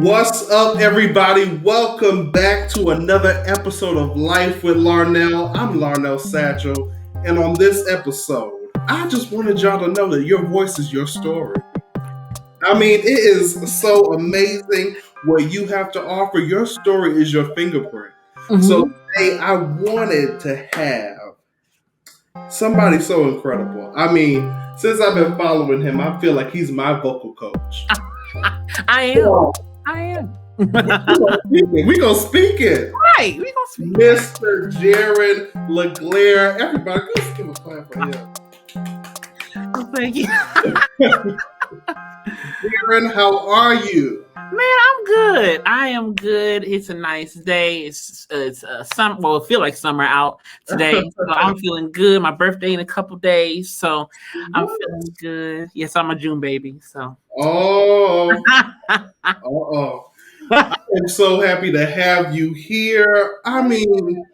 What's up, everybody? Welcome back to another episode of Life with Larnel. I'm Larnel Satchel, and on this episode, I just wanted y'all to know that your voice is your story. I mean, it is so amazing what you have to offer. Your story is your fingerprint. So today, I wanted to have somebody so incredible. I mean, since I've been following him, I feel like he's my vocal coach. I am. We gonna speak it. Right. We gonna speak Mr. Jaron LeGrair. Everybody, let's give a clap for him. Oh, thank you. Jaron, how are you? Man, I'm good. I am good. It's a nice day. It's summer. Well, it feels like summer out today. So I'm feeling good. My birthday in a couple days, so I'm feeling good. Yes, I'm a June baby. So. Oh. I'm so happy to have you here. I mean,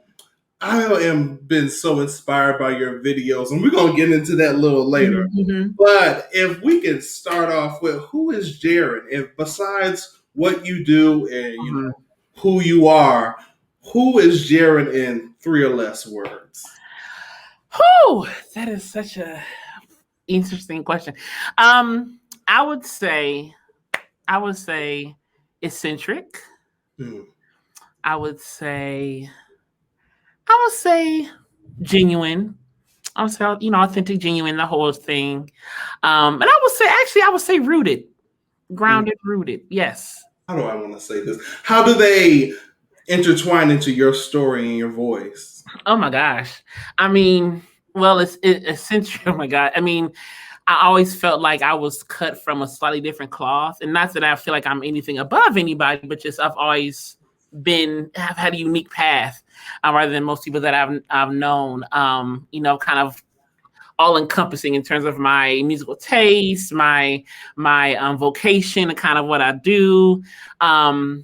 I am been so inspired by your videos, and we're gonna get into that a little later. Mm-hmm. But if we can start off with who is Jaron, and besides what you do and who you are, who is Jaron in 3 or less words? Whew, that is such a interesting question. I would say eccentric. I would say genuine. I would say, authentic, genuine, the whole thing. And I would say rooted, grounded, rooted. Yes. How do I want to say this? How do they intertwine into your story and your voice? Oh my gosh. I mean, well, it's eccentric. Oh my God. I mean, I always felt like I was cut from a slightly different cloth. And not that I feel like I'm anything above anybody, but just I've always have had a unique path rather than most people that I've known, kind of all encompassing in terms of my musical taste, my vocation and kind of what I do. I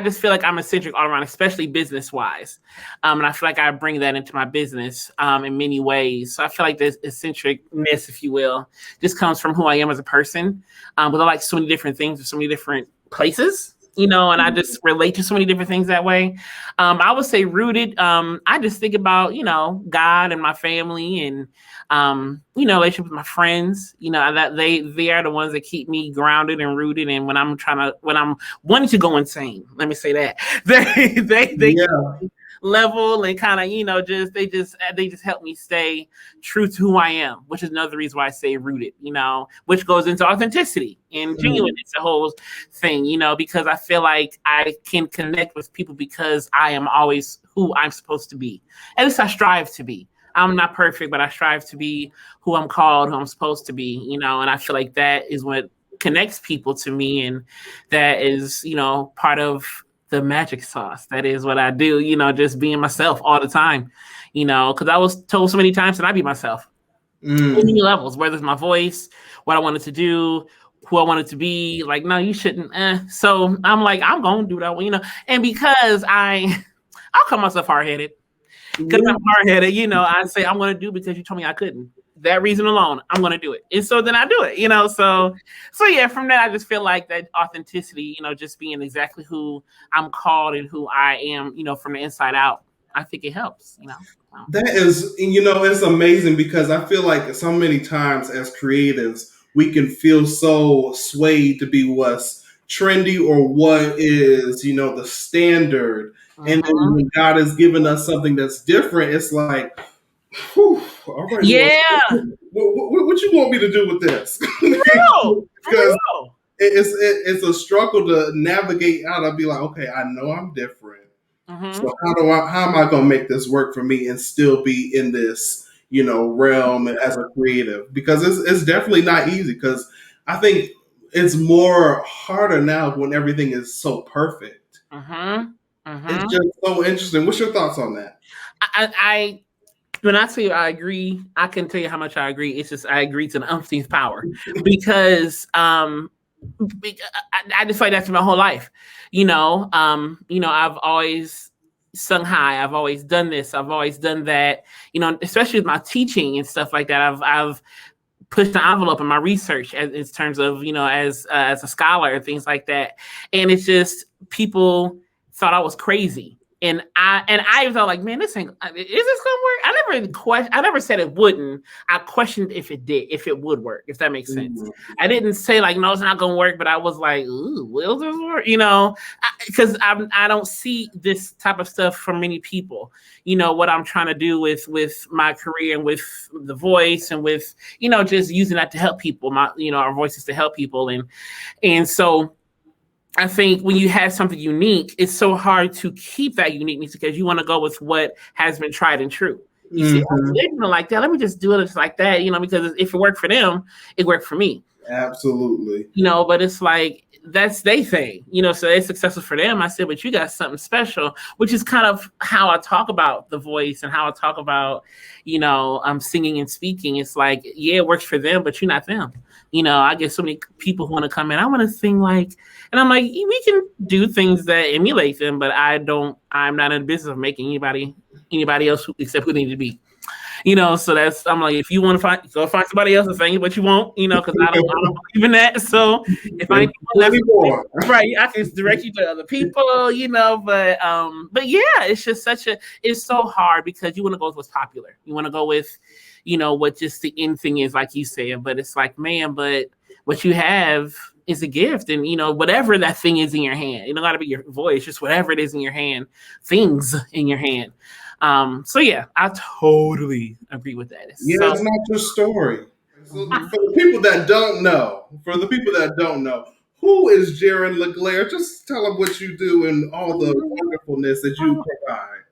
just feel like I'm eccentric all around, especially business wise. And I feel like I bring that into my business in many ways. So I feel like this eccentricness, if you will, just comes from who I am as a person. But I like so many different things in so many different places, and I just relate to so many different things that way. I would say rooted. I just think about, God and my family and, relationship with my friends, that they are the ones that keep me grounded and rooted. And when I'm wanting to go insane, let me say that they level and kind of, they just help me stay true to who I am, which is another reason why I say rooted, which goes into authenticity and genuineness, the whole thing, because I feel like I can connect with people because I am always who I'm supposed to be. At least I strive to be. I'm not perfect, but I strive to be who I'm called, who I'm supposed to be, and I feel like that is what connects people to me. And that is, part of the magic sauce. That is what I do, just being myself all the time, because I was told so many times that I be myself on many levels, whether it's my voice, what I wanted to do, who I wanted to be. Like, no, you shouldn't. So I'm like, I'm going to do that, and because I'll call myself hard-headed. Because I'm hard-headed, I say I'm going to do because you told me I couldn't. That reason alone, I'm going to do it. And so then I do it, so yeah, from that, I just feel like that authenticity, just being exactly who I'm called and who I am, from the inside out, I think it helps, That is, it's amazing because I feel like so many times as creatives, we can feel so swayed to be what's trendy or what is, the standard. And then when God has given us something that's different, it's like, whew, all right, yeah. What you want me to do with this? Because it's a struggle to navigate out. I'll be like, okay, I know I'm different. So how am I going to make this work for me and still be in this, realm as a creative? Because it's definitely not easy. Because I think it's more harder now when everything is so perfect. It's just so interesting. What's your thoughts on that? When I tell you I agree, I can tell you how much I agree. It's just I agree to the umpteenth power because I just like that for my whole life. I've always sung high. I've always done this. I've always done that. Especially with my teaching and stuff like that. I've push the envelope in my research in terms of, as a scholar and things like that. And it's just people thought I was crazy. And I felt like, man, is this gonna work? I never said it wouldn't. I questioned if it would work, if that makes sense. Mm-hmm. I didn't say like, no, it's not gonna work, but I was like, ooh, will this work? Because I don't see this type of stuff from many people. What I'm trying to do with my career and with the voice and with, just using that to help people, our voices to help people. And so I think when you have something unique, it's so hard to keep that uniqueness because you want to go with what has been tried and true. You see, they're doing like that. Let me just do it just like that, because if it worked for them, it worked for me. Absolutely. But it's like, that's their thing, so it's successful for them. I said, but you got something special, which is kind of how I talk about the voice and how I talk about, singing and speaking. It's like, yeah, it works for them, but you're not them. I get so many people who want to come in. I want to sing like, and I'm like, we can do things that emulate them, but I'm not in the business of making anybody else except who they need to be. So I'm like, if you want to go find somebody else and sing what you want, because I don't believe in that. So if I right, I can direct you to other people, but yeah, it's just it's so hard because you want to go with what's popular. You want to go with, what just the end thing is, like you said, but it's like, man, but what you have is a gift, and whatever that thing is in your hand, it don't gotta be your voice, just whatever it is in your hand, things in your hand. So yeah, I totally agree with that. It's not your story. So for the people that don't know, who is Jaron LeGrair? Just tell them what you do and all the wonderfulness that you provide.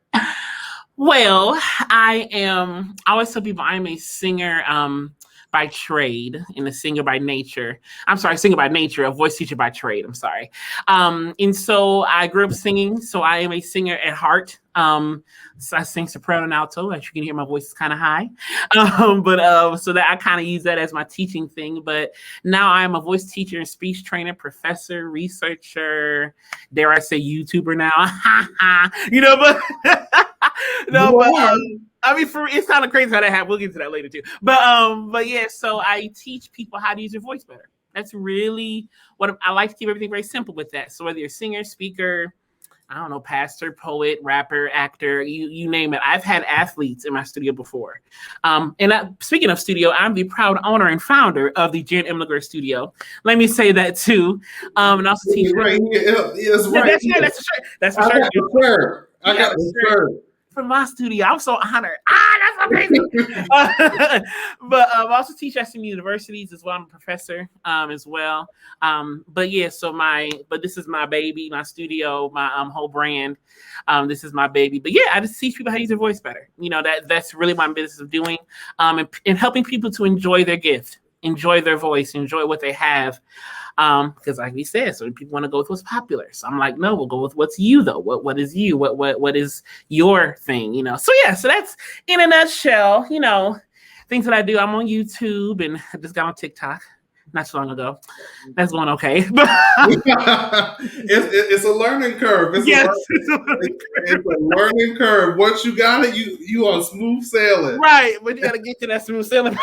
Well, I always tell people I'm a singer by trade and a singer by nature. I'm sorry, singer by nature, a voice teacher by trade. I'm sorry. And so I grew up singing, so I am a singer at heart. So I sing soprano and alto. As you can hear, my voice is kind of high. So that I kind of use that as my teaching thing. But now I am a voice teacher and speech trainer, professor, researcher, dare I say YouTuber now. It's kind of crazy how that happened. We'll get to that later too. But yeah, so I teach people how to use your voice better. That's really what I like to keep everything very simple with that. So whether you're a singer, speaker, I don't know, pastor, poet, rapper, actor, you name it. I've had athletes in my studio before. Speaking of studio, I'm the proud owner and founder of the Jaron M LeGrair studio. Let me say that too. And also teach. Right here. Yes, right. That's for sure. I got a shirt. From my studio. I'm so honored. That's amazing. But I also teach at some universities as well. I'm a professor as well. But yeah, but this is my baby, my studio, my whole brand. This is my baby. But yeah, I just teach people how to use their voice better. That's really my business of doing. And helping people to enjoy their gift, enjoy their voice, enjoy what they have. Because like we said, so people want to go with what's popular. So I'm like, no, we'll go with what's you though. What is you? What is your thing? So yeah, so that's in a nutshell, things that I do. I'm on YouTube and I just got on TikTok not so long ago. That's going okay. It's a learning curve. It's a learning curve. Once you got it, you on smooth sailing. Right, but you got to get to that smooth sailing.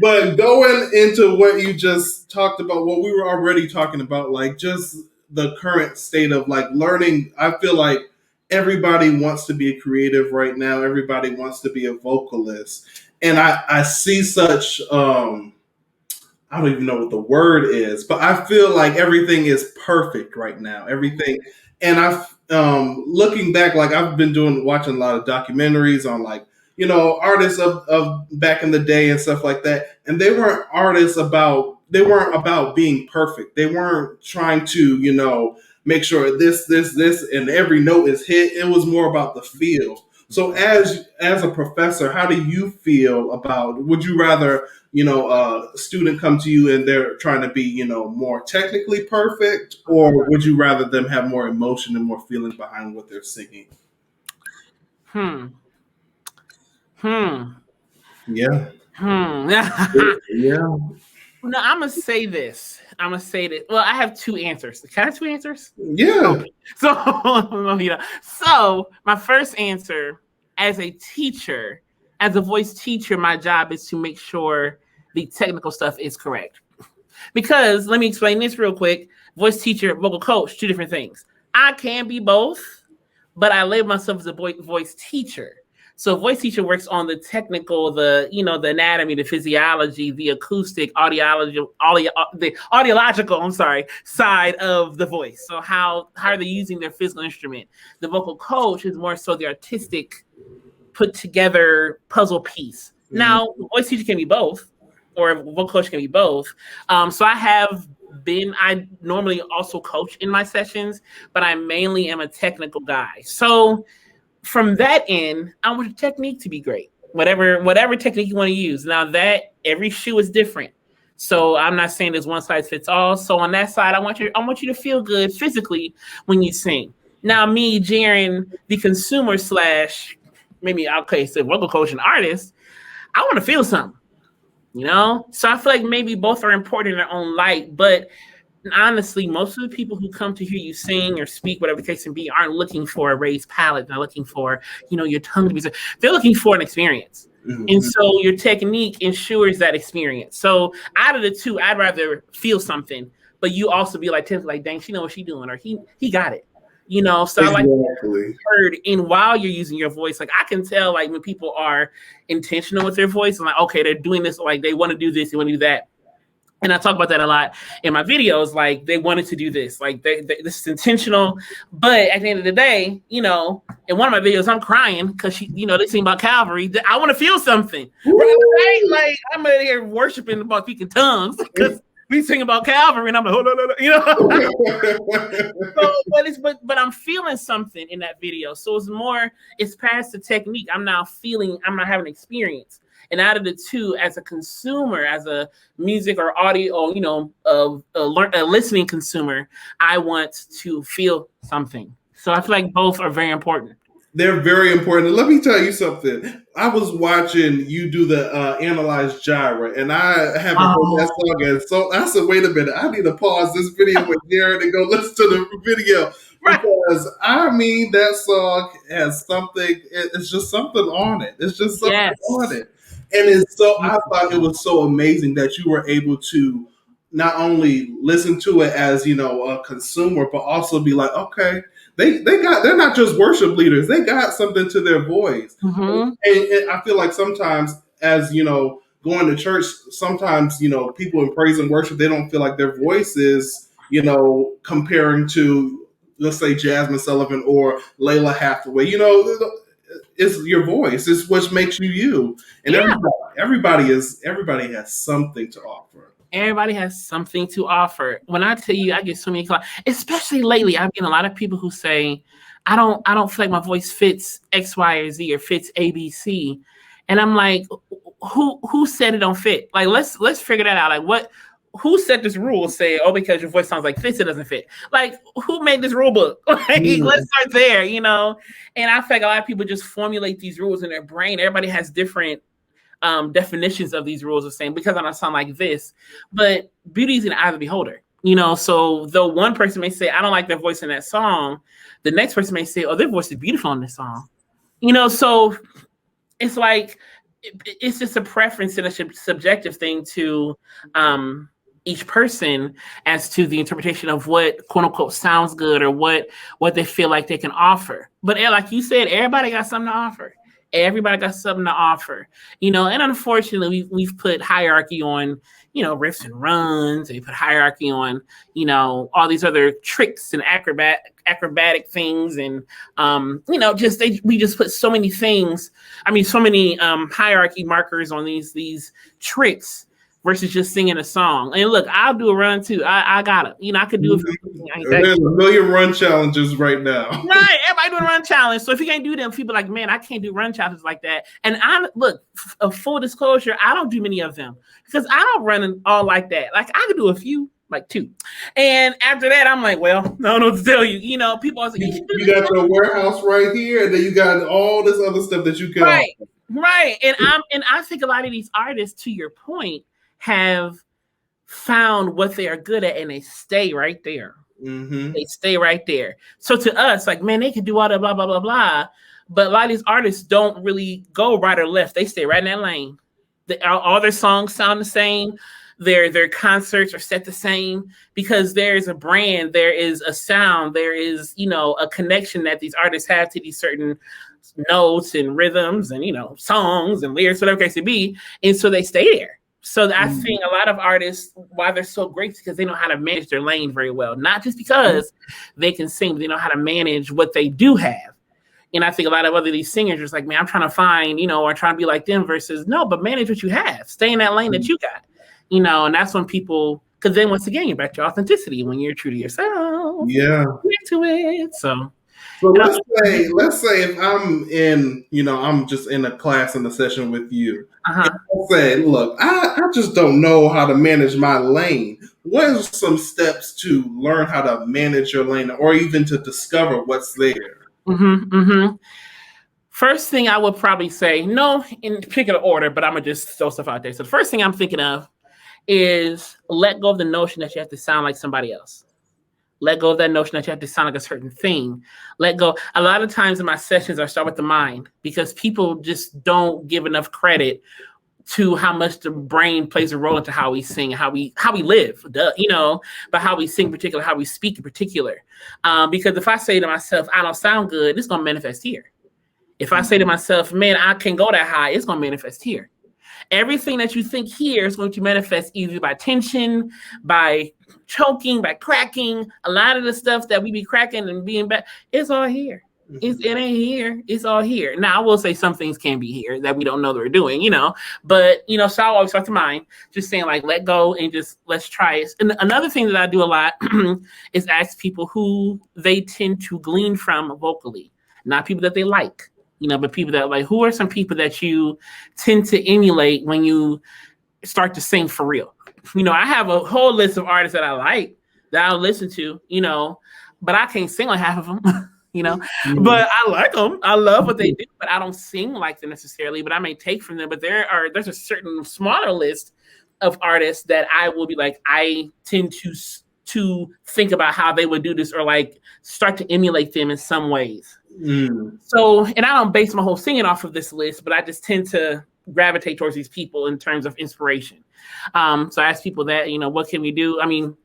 But going into what you just talked about, what we were already talking about, like just the current state of like learning, I feel like everybody wants to be a creative right now. Everybody wants to be a vocalist. And I see such, I don't even know what the word is, but I feel like everything is perfect right now. Everything. And looking back, like I've been watching a lot of documentaries on like, artists of back in the day and stuff like that. And they weren't about being perfect. They weren't trying to, make sure this, and every note is hit. It was more about the feel. So as a professor, how do you feel about, would you rather, a student come to you and they're trying to be, more technically perfect, or would you rather them have more emotion and more feeling behind what they're singing? Yeah. Yeah. No, I'm going to say this. Well, I have two answers. Can I have two answers? Yeah. Okay. So my first answer, as a teacher, as a voice teacher, my job is to make sure the technical stuff is correct. Because let me explain this real quick. Voice teacher, vocal coach, two different things. I can be both, but I label myself as a voice teacher. So voice teacher works on the technical, the anatomy, the physiology, the acoustic, the audiological, side of the voice. So how are they using their physical instrument? The vocal coach is more so the artistic, put together puzzle piece. Mm-hmm. Now, voice teacher can be both, or a vocal coach can be both. So I normally also coach in my sessions, but I mainly am a technical guy. So from that end, I want your technique to be great. Whatever technique you want to use. Now that every shoe is different. So I'm not saying there's one size fits all. So on that side, I want you to feel good physically when you sing. Now me, Jaron, the consumer / maybe vocal coach and artist, I want to feel something. So I feel like maybe both are important in their own light, but honestly, most of the people who come to hear you sing or speak, whatever the case may be, aren't looking for a raised palate. They're looking for, your tongue to be. They're looking for an experience. Mm-hmm. And so your technique ensures that experience. So out of the two, I'd rather feel something, but you also be like, dang, she know what she's doing, or he got it. So exactly. I like heard, and while you're using your voice, like I can tell, like when people are intentional with their voice, I'm like, okay, they're doing this, like they want to do this, they want to do that. And I talk about that a lot in my videos. Like they wanted to do this, like this is intentional. But at the end of the day, in one of my videos, I'm crying because they sing about Calvary. I want to feel something, right? Like I'm out here worshiping about speaking tongues because we sing about Calvary, and I'm like, but I'm feeling something in that video. So it's past the technique. I'm not having an experience. And out of the two, as a consumer, as a music or audio, a listening consumer, I want to feel something. So I feel like both are very important. They're very important. Let me tell you something. I was watching you do the Analyze Gyra, and I haven't heard that song. And so I said, wait a minute, I need to pause this video with Jaron and go listen to the video. Right. Because, that song has something. It's just something on it. It's just something on it. And I thought it was so amazing that you were able to not only listen to it as, a consumer, but also be like, okay, they're not just worship leaders. They got something to their voice. Mm-hmm. And I feel like sometimes as, going to church, sometimes, people in praise and worship, they don't feel like their voice is, comparing to, let's say, Jasmine Sullivan or Layla Hathaway, it's your voice. It's what makes you. And everybody has something to offer. Everybody has something to offer. When I tell you, I get so many calls, especially lately. I've getting a lot of people who say, I don't feel like my voice fits X, Y, or Z or fits ABC. And I'm like, who said it don't fit? Like, let's figure that out. Like who set this rule? Say, because your voice sounds like this, it doesn't fit. Like, who made this rule book? Let's start there, And I feel like a lot of people just formulate these rules in their brain. Everybody has different definitions of these rules of saying, because I don't sound like this. But beauty is in the eye of the beholder. So though one person may say, I don't like their voice in that song, the next person may say, their voice is beautiful in this song. So it's like, it's just a preference and a subjective thing to each person as to the interpretation of what quote unquote sounds good or what they feel like they can offer. But like you said, everybody got something to offer. Everybody got something to offer, and unfortunately we've put hierarchy on, riffs and runs. We put hierarchy on, all these other tricks and acrobatic things. And, we just put so many things. So many hierarchy markers on these tricks versus just singing a song. And look, I'll do a run too. I got it. I could do it. There's a million run challenges right now. Right. Everybody doing run challenge. So if you can't do them, people are like, man, I can't do run challenges like that. And a full disclosure, I don't do many of them because I don't run all like that. Like I could do a few, like 2. And after that, I'm like, well, I don't know what to tell you. People are like, you got your warehouse right here, and then you got all this other stuff that you can offer. Right. And I think a lot of these artists, to your point, have found what they are good at, and they stay right there. Mm-hmm. They stay right there. So to us, like, man, they can do all that blah, blah, blah, blah. But a lot of these artists don't really go right or left. They stay right in that lane. All their songs sound the same. Their concerts are set the same because there is a brand, there is a sound, there is, a connection that these artists have to these certain notes and rhythms and, songs and lyrics, whatever case it be. And so they stay there. So I think a lot of artists, why they're so great, because they know how to manage their lane very well. Not just because they can sing, but they know how to manage what they do have. And I think a lot of other these singers are just like, man, I'm trying to find, or trying to be like them versus no, but manage what you have. Stay in that lane that you got, and that's when people, because then once again, you're back to authenticity when you're true to yourself. Yeah. To it. So let's say if I'm in, I'm just in a class in a session with you. Uh-huh. I say, look, I just don't know how to manage my lane. What are some steps to learn how to manage your lane or even to discover what's there? First thing I would probably say, no in particular order, but I'm going to just throw stuff out there. So the first thing I'm thinking of is let go of the notion that you have to sound like somebody else. Let go of that notion that you have to sound like a certain thing. Let go. A lot of times in my sessions, I start with the mind because people just don't give enough credit to how much the brain plays a role into how we sing, how we live, but how we sing in particular, how we speak in particular. Because if I say to myself, I don't sound good, it's going to manifest here. If I say to myself, man, I can't go that high, it's going to manifest here. Everything that you think here is going to manifest either by tension, by choking, by cracking. A lot of the stuff that we be cracking and being bad, it's all here. It ain't here. It's all here. Now, I will say some things can be here that we don't know that we're doing, But, so I always start to mind, just saying like, let go and just let's try it. And another thing that I do a lot is ask people who they tend to glean from vocally, not people that they like. But people that like, who are some people that you tend to emulate when you start to sing for real? I have a whole list of artists that I like that I'll listen to, but I can't sing like half of them, but I like them. I love what they do, but I don't sing like them necessarily, but I may take from them. But there's a certain smaller list of artists that I will be like, I tend to think about how they would do this or like start to emulate them in some ways. So, and I don't base my whole singing off of this list, but I just tend to gravitate towards these people in terms of inspiration. So I ask people that, what can we do? I mean,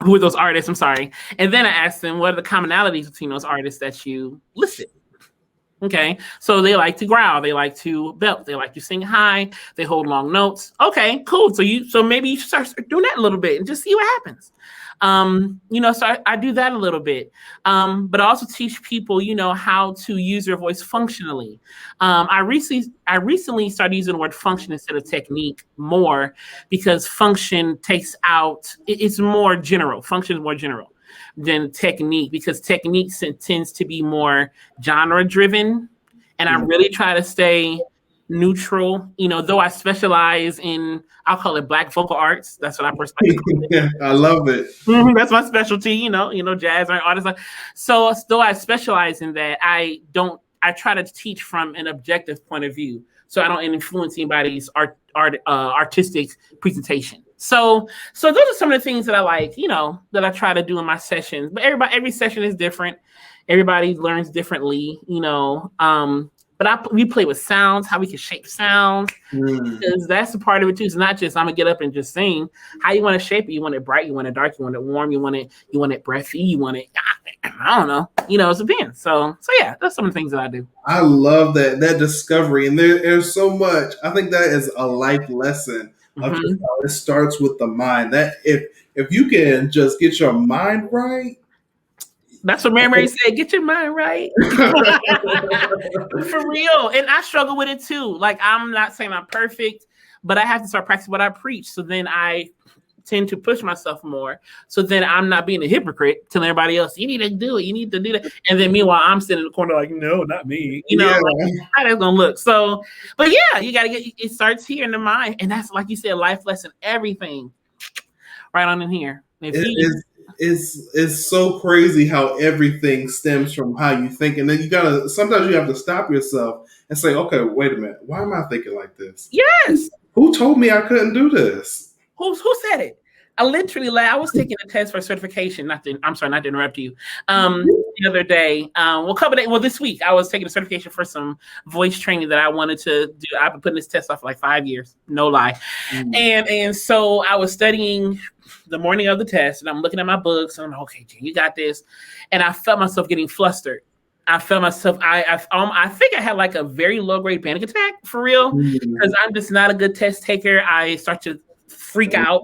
who are those artists? I'm sorry. And then I ask them, what are the commonalities between those artists that you listed? Okay. So they like to growl. They like to belt. They like to sing high. They hold long notes. Okay, cool. So maybe you should start doing that a little bit and just see what happens. So I do that a little bit. But I also teach people, how to use their voice functionally. I recently started using the word function instead of technique more because function takes out, it's more general. Function is more general than technique because technique tends to be more genre driven. And I really try to stay neutral, though I specialize in, I'll call it Black vocal arts. That's what I personally call it. I love it. That's my specialty, jazz or artists. So though I specialize in that, I try to teach from an objective point of view. So I don't influence anybody's artistic presentation. So those are some of the things that I like, that I try to do in my sessions. But every session is different. Everybody learns differently, But we play with sounds, how we can shape sounds, because that's a part of it too. It's not just I'm gonna get up and just sing. How you want to shape it? You want it bright? You want it dark? You want it warm? You want it breathy? You want it? I don't know. It depends. So yeah, that's some of the things that I do. I love that discovery, and there's so much. I think that is a life lesson of just how it starts with the mind. That if you can just get your mind right. That's what Mary said. Get your mind right. For real. And I struggle with it too. Like, I'm not saying I'm perfect, but I have to start practicing what I preach. So then I tend to push myself more. So then I'm not being a hypocrite telling everybody else, you need to do it. You need to do that. And then meanwhile, I'm sitting in the corner like, no, not me. Like, how that's going to look. So, but yeah, you got to it starts here in the mind. And that's, like you said, life lesson, everything right on in here. It's so crazy how everything stems from how you think. And then sometimes you have to stop yourself and say, okay, wait a minute. Why am I thinking like this? Yes. Who told me I couldn't do this? Who said it? I literally, I was taking a test for certification. I'm sorry, not to interrupt you. The other day, this week, I was taking a certification for some voice training that I wanted to do. I've been putting this test off for like 5 years, no lie. And so I was studying the morning of the test, and I'm looking at my books, and I'm like, okay, Jen, you got this. And I felt myself getting flustered. I felt myself, I think I had like a very low grade panic attack for real, because I'm just not a good test taker. I start to freak out.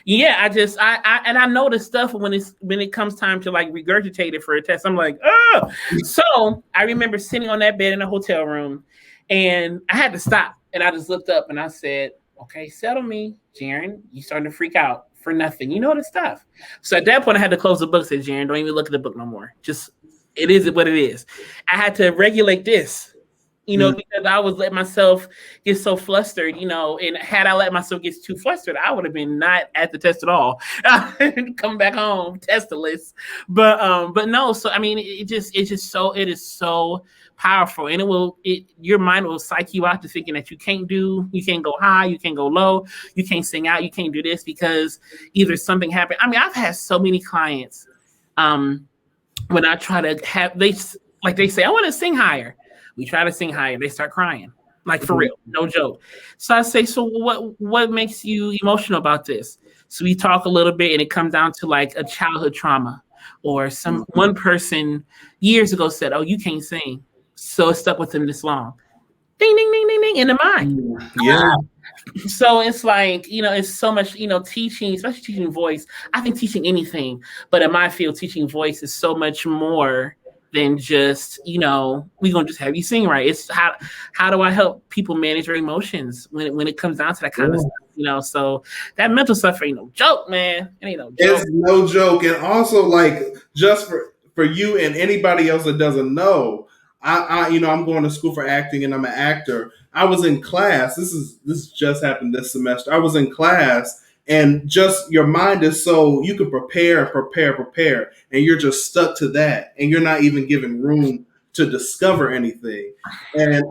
Yeah, I know the stuff when it comes time to like regurgitate it for a test. I'm like, oh. So I remember sitting on that bed in a hotel room, and I had to stop, and I just looked up and I said, okay, settle me, Jaron. You starting to freak out for nothing. You know the stuff. So at that point, I had to close the book and say, Jaron, don't even look at the book no more. Just, it is what it is. I had to regulate this, because I was letting myself get so flustered, and had I let myself get too flustered, I would have been not at the test at all. Come back home, testless. But no, so I mean, it is so powerful, and your mind will psych you out to thinking that you can't go high, you can't go low, you can't sing out, you can't do this because either something happened. I mean, I've had so many clients, when I try to they say, I want to sing higher. We try to sing higher. They start crying, like for real, no joke. So I say, so what makes you emotional about this? So we talk a little bit, and it comes down to like a childhood trauma, or one person years ago said, oh, you can't sing. So it stuck with them this long. Ding, ding, ding, ding, ding, in the mind. Yeah. So it's like, it's so much, teaching, especially teaching voice. I think teaching anything, but in my field, teaching voice is so much more than just, we're going to just have you sing right. It's how do I help people manage their emotions when it comes down to that kind of stuff, so that mental stuff ain't no joke, man. It ain't no joke. It's no joke. And also, like, just for you and anybody else that doesn't know, I'm going to school for acting, and I'm an actor. I was in class. This just happened this semester. I was in class, and just your mind is so you can prepare, and you're just stuck to that, and you're not even given room to discover anything. And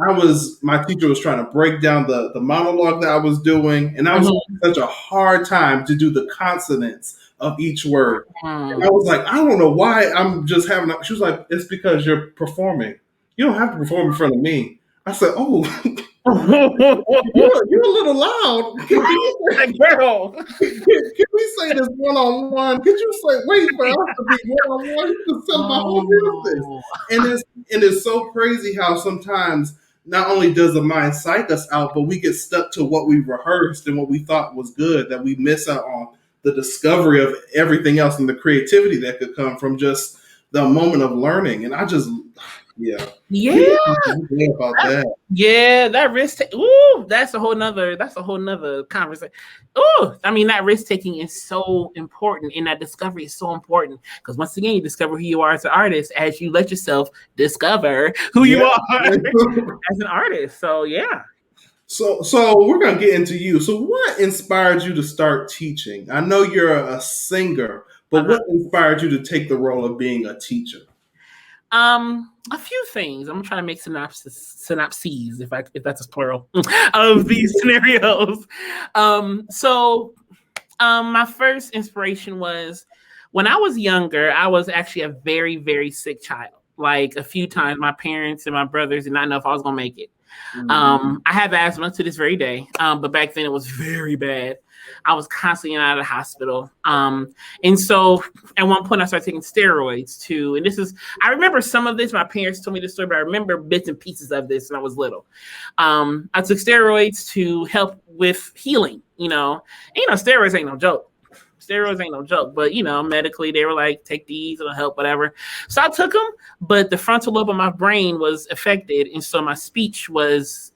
my teacher was trying to break down the monologue that I was doing, and I was having such a hard time to do the consonants of each word. And I was like, I don't know why I'm just having. She was like, it's because you're performing. You don't have to perform in front of me. I said, oh, you're a little loud. Girl, can we say this one-on-one? Could you say, wait for us to be one-on-one? You can sell my whole business. And it's so crazy how sometimes not only does the mind psych us out, but we get stuck to what we rehearsed and what we thought was good, that we miss out on the discovery of everything else and the creativity that could come from just the moment of learning. And I just... Yeah. About that. Yeah, that risk. That's a whole nother conversation. I mean, that risk taking is so important, and that discovery is so important because once again, you discover who you are as an artist as you let yourself discover who you are as an artist. So yeah. So we're gonna get into you. So what inspired you to start teaching? I know you're a singer, but what inspired you to take the role of being a teacher? A few things. I'm trying to make synopses, if that's a plural, of these scenarios. My first inspiration was when I was younger. I was actually a very, very sick child. Like a few times, my parents and my brothers did not know if I was gonna make it. I have asthma to this very day, but back then it was very bad. I was constantly out of the hospital. And so at one point I started taking steroids too. And I remember some of this, my parents told me this story, but I remember bits and pieces of this when I was little. I took steroids to help with healing, And, steroids ain't no joke. But medically they were like, take these, it'll help, whatever. So I took them, but the frontal lobe of my brain was affected. And so my speech was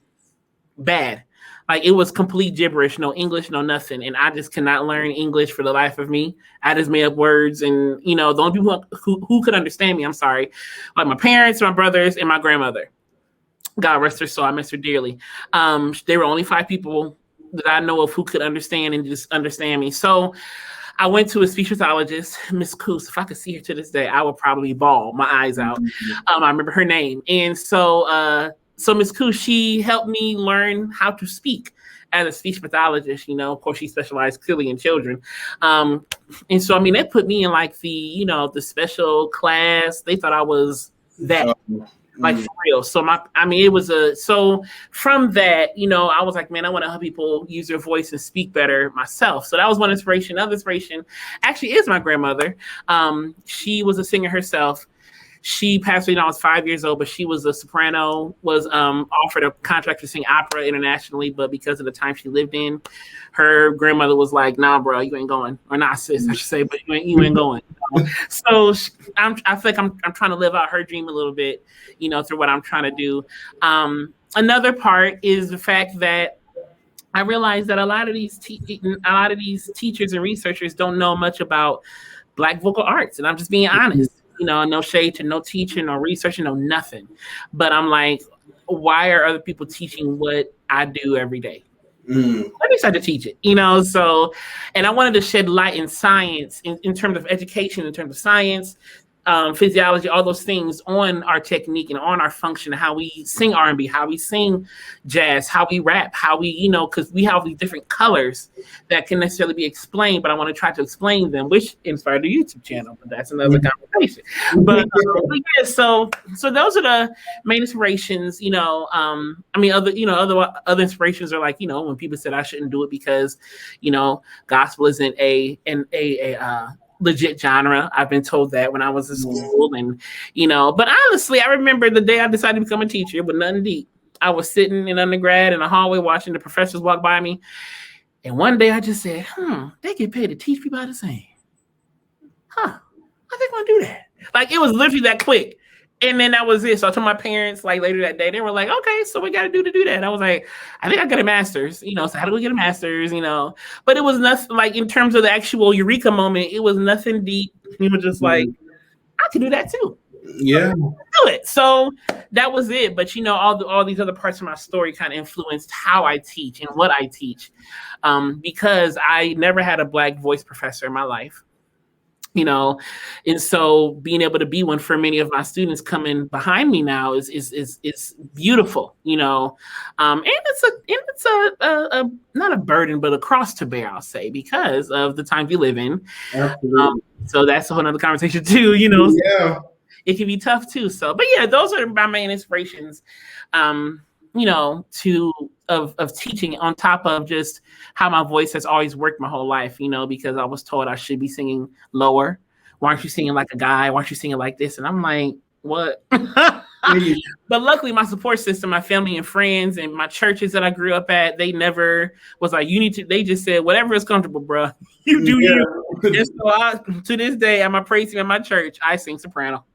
bad. Like it was complete gibberish, no English, no nothing. And I just cannot learn English for the life of me. I just made up words and, the only people who could understand me, I'm sorry, like my parents, my brothers, and my grandmother. God rest her soul. I miss her dearly. There were only 5 people that I know of who could understand and just understand me. So I went to a speech pathologist, Miss Coos. If I could see her to this day, I would probably bawl my eyes out. I remember her name. And so Miss Coos, she helped me learn how to speak. as a speech pathologist. Of course, she specialized clearly in children. And so, I mean, they put me in like the special class. They thought I was that. Like for real. So it was so from that, I was like, man, I want to help people use their voice and speak better myself. So that was one inspiration. Another inspiration actually is my grandmother. She was a singer herself. She passed away when I was 5 years old, but she was a soprano, was offered a contract to sing opera internationally, but because of the time she lived in, her grandmother was like, nah, bro, you ain't going. Or not sis, I should say, but you ain't going. So I feel like I'm trying to live out her dream a little bit, through what I'm trying to do. Another part is the fact that I realized that a lot of these teachers and researchers don't know much about Black vocal arts, and I'm just being honest. No shade to no teacher, no researcher, no nothing. But I'm like, why are other people teaching what I do every day? Let me start to teach it, So, and I wanted to shed light in science, in terms of education, in terms of science, physiology, all those things on our technique and on our function, how we sing R&B, how we sing jazz, how we rap, how we, because we have these different colors that can necessarily be explained, but I want to try to explain them, which inspired the YouTube channel, but that's another conversation. But yeah, so those are the main inspirations, other inspirations are like, when people said I shouldn't do it because, gospel isn't a legit genre. I've been told that when I was in school, and but honestly, I remember the day I decided to become a teacher, but nothing deep. I was sitting in undergrad in the hallway watching the professors walk by me, and one day I just said, they get paid to teach people how to sing. I think I'm gonna do that. Like, it was literally that quick. And then that was it. So I told my parents, like, later that day, they were like, okay, so we got to do that. And I was like, I think I got a master's, so how do we get a master's, But it was nothing, like, in terms of the actual eureka moment, it was nothing deep. It was just like, I could do that too. Yeah. Do it. So that was it. But, all these other parts of my story kind of influenced how I teach and what I teach, because I never had a Black voice professor in my life. And so being able to be one for many of my students coming behind me now is beautiful, and it's a not a burden, but a cross to bear, I'll say, because of the time we live in. So that's a whole nother conversation too, Yeah. It can be tough too. So, but yeah, those are my main inspirations, of teaching, on top of just how my voice has always worked my whole life, because I was told I should be singing lower. Why aren't you singing like a guy? Why aren't you singing like this? And I'm like, what? But luckily my support system, my family and friends and my churches that I grew up at, they never was like, they just said, whatever is comfortable, bro. You do you. And so to this day, at my praise team at my church, I sing soprano.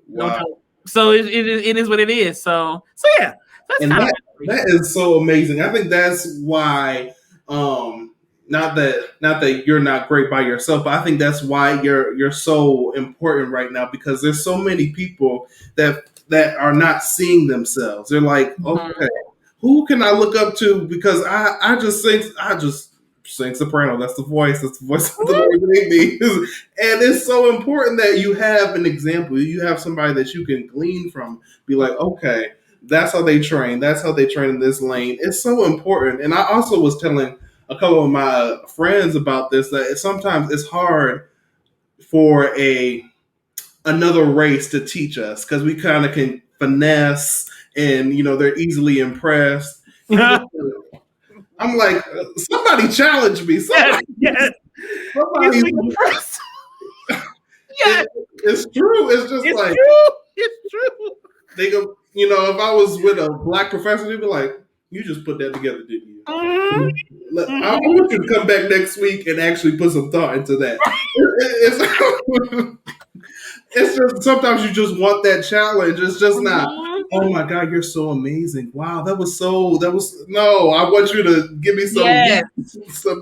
Wow. No joke. So it is what it is. So yeah. And that is so amazing. I think that's why, not that you're not great by yourself, but I think that's why you're so important right now, because there's so many people that are not seeing themselves. They're like, okay, who can I look up to? Because I just sing soprano. That's the voice. That's the voice of the Lord made me. And it's so important that you have an example. You have somebody that you can glean from. Be like, okay, that's how they train. That's how they train in this lane. It's so important. And I also was telling a couple of my friends about this, that sometimes it's hard for another race to teach us, because we kind of can finesse, and they're easily impressed. I'm like, somebody challenge me. Somebody impressed. Yeah, it's true. It's just it's true. They go, if I was with a Black professor, they'd be like, you just put that together, didn't you? I want you to come back next week and actually put some thought into that. It's just, sometimes you just want that challenge. It's just not, oh my God, you're so amazing. Wow, no, I want you to give me some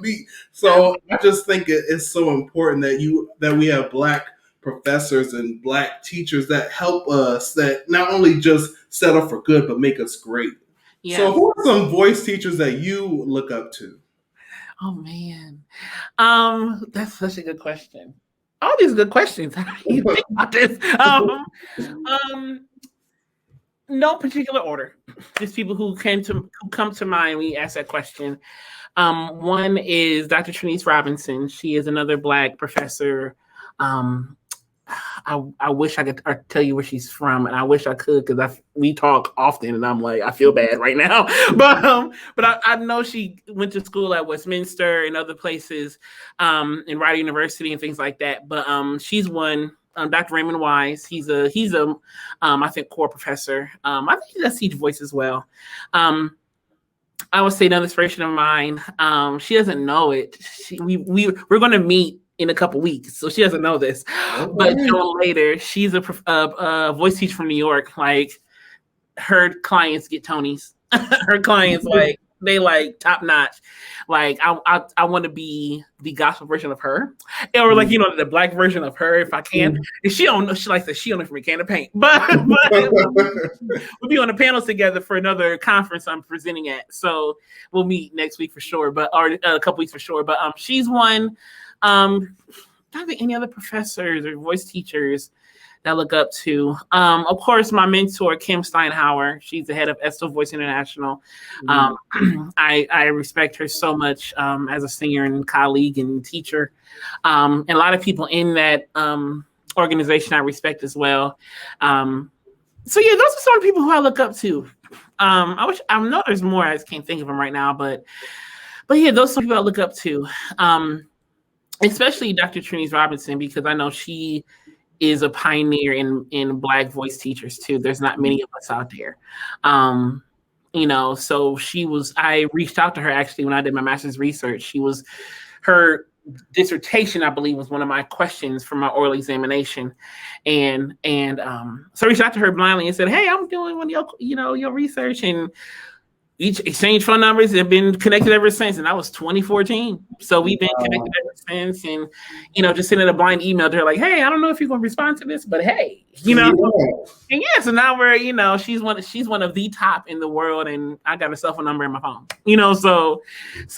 meat. So I just think it's so important that we have Black professors and Black teachers that help us, that not only just set up for good, but make us great. Yes. So who are some voice teachers that you look up to? Oh man. That's such a good question. All these good questions. How do you think about this? No particular order. Just people who come to mind when you ask that question. One is Dr. Trinice Robinson. She is another Black professor. I wish I could tell you where she's from, and I wish I could because we talk often, and I'm like, I feel bad right now. But I know she went to school at Westminster and other places, in Rider University and things like that. But she's one. Dr. Raymond Wise. He's a I think core professor. I think he does teach voice as well. I would say another inspiration of mine. She doesn't know it. We're going to meet in a couple weeks, so she doesn't know this. Okay. But later, she's a voice teacher from New York. Like, her clients get Tonys. Her clients they top notch. Like, I want to be the gospel version of her, or the Black version of her if I can. And she don't know. She likes that she only from a can of paint, but we'll be on the panels together for another conference I'm presenting at. So we'll meet next week for sure, or a couple weeks for sure. But she's one. I don't think any other professors or voice teachers that I look up to. Of course, my mentor, Kim Steinhauer. She's the head of Estel Voice International. I respect her so much as a singer and colleague and teacher. And a lot of people in that organization I respect as well. So yeah, those are some of the people who I look up to. I know there's more. I just can't think of them right now. But yeah, those are some people I look up to. Especially Dr. Trinice Robinson, because I know she is a pioneer in Black voice teachers too. There's not many of us out there. So I reached out to her actually when I did my master's research. Her dissertation, I believe, was one of my questions for my oral examination. And so I reached out to her blindly and said, hey, I'm doing one of your research, and each exchange phone numbers have been connected ever since, and that was 2014. So we've been connected ever since, and just sending a blind email to her like, "Hey, I don't know if you're going to respond to this, but hey, And yeah, so now we're she's one of the top in the world, and I got a cell phone number in my phone. So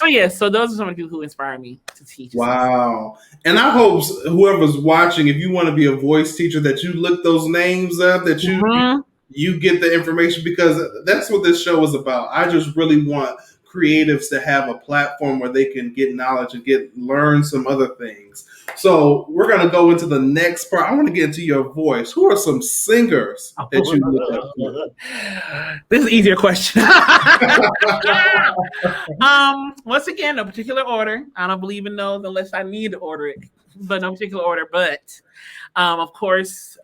yeah, so those are some of the people who inspire me to teach. Wow, and I hope whoever's watching, if you want to be a voice teacher, that you look those names up, that you get the information, because that's what this show is about. I just really want creatives to have a platform where they can get knowledge and learn some other things. So we're going to go into the next part. I want to get into your voice. Who are some singers that you look up to? This is an easier question. Once again, no particular order. I don't believe in those unless I need to order it, but no particular order. But of course,